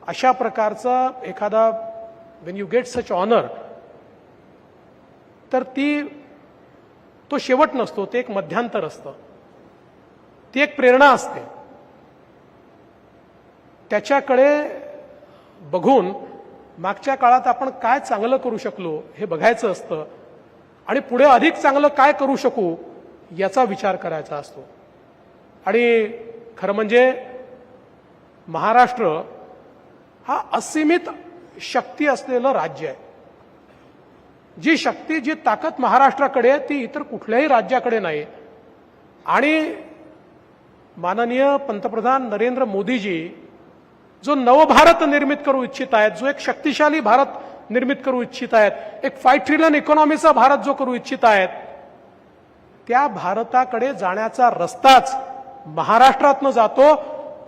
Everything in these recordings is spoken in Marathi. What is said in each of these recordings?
अशा प्रकारचा एखादा when you get such honour, तर तो शेवट नसतो, ते एक मध्यांतर असतं, ती एक प्रेरणा असते. त्याच्याकडे बघून मागच्या काळात आपण काय चांगलं करू शकलो हे बघायचं असतं आणि पुढे अधिक चांगलं काय करू शकू याचा विचार करायचा असतो. आणि खरं म्हणजे महाराष्ट्र हा असीमित शक्ती असलेलं राज्य आहे. जी शक्ती, जी ताकद महाराष्ट्राकडे आहे ती इतर कुठल्याही राज्याकडे नाही. आणि माननीय पंतप्रधान नरेंद्र मोदीजी जो नवभारत निर्मित करू इच्छित आहेत, जो एक शक्तिशाली भारत निर्मित करू इच्छित आहेत, एक 5 ट्रिलियन इकॉनॉमीचा भारत जो करू इच्छित आहेत, त्या भारताकडे जाण्याचा रस्ताच महाराष्ट्रातनं जातो.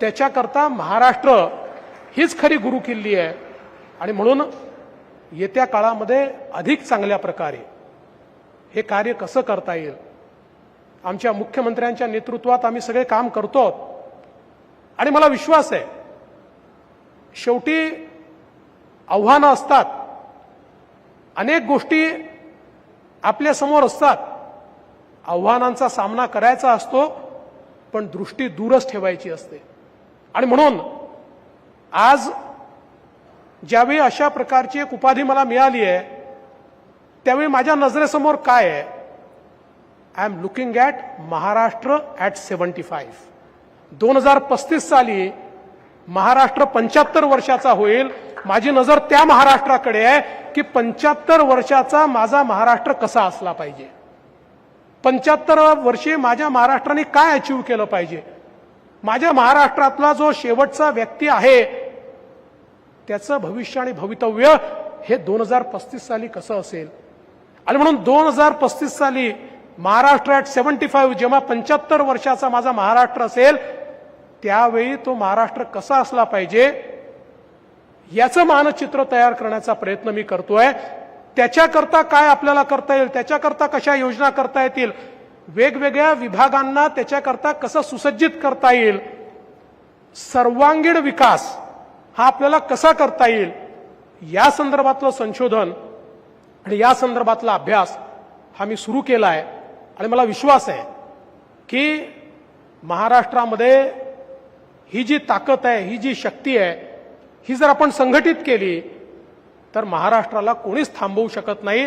त्याच्याकरता महाराष्ट्र हीच खरी गुरुकिल्ली आहे. आणि म्हणून येत्या काळामध्ये अधिक चांगल्या प्रकारे हे कार्य कसं करता येईल, आमच्या मुख्यमंत्र्यांच्या नेतृत्वात आम्ही सगळे काम करतो. आणि मला विश्वास आहे, शेवटी आव्हानं असतात, अनेक गोष्टी आपल्या समोर असतात, आव्हानांचा सामना करायचा असतो, पण दृष्टी दूरच ठेवायची असते. आणि म्हणून आज ज्यावेळी अशा प्रकारची एक उपाधी मला मिळाली आहे, त्यावेळी माझ्या नजरेसमोर काय आहे, I am looking at Maharashtra at 75. 2035 साली महाराष्ट्र 75 वर्षाचा होईल. माझी नजर त्या महाराष्ट्राकडे आहे की 75 वर्षाचा माझा महाराष्ट्र कसा असला पाहिजे, 75 वर्षे माझ्या महाराष्ट्राने काय अचीव्ह केलं पाहिजे, माझ्या महाराष्ट्रातला जो शेवटचा व्यक्ती आहे त्याचं भविष्य आणि भवितव्य हे 2035 साली कसं असेल. आणि म्हणून 2035 साली महाराष्ट्र ॲट 75, जेव्हा 75 वर्षाचा माझा महाराष्ट्र असेल, त्यावेळी तो महाराष्ट्र कसा असला पाहिजे याचं मानचित्र तयार करण्याचा प्रयत्न मी करतोय. त्याच्याकरता काय आपल्याला करता येईल, त्याच्याकरता कशा योजना करता येतील, वेगवेगळ्या विभागांना त्याच्याकरता कसं सुसज्जित करता येईल, सर्वांगीण विकास हा आपल्याला कसा करता येईल, या संदर्भातलं संशोधन आणि या संदर्भातला अभ्यास हा मी सुरू केला आहे. आणि मला विश्वास आहे की महाराष्ट्रामध्ये ही जी ताकद आहे, ही जी शक्ती आहे, ही जर आपण संघटित केली तर महाराष्ट्राला कोणीच थांबवू शकत नाही.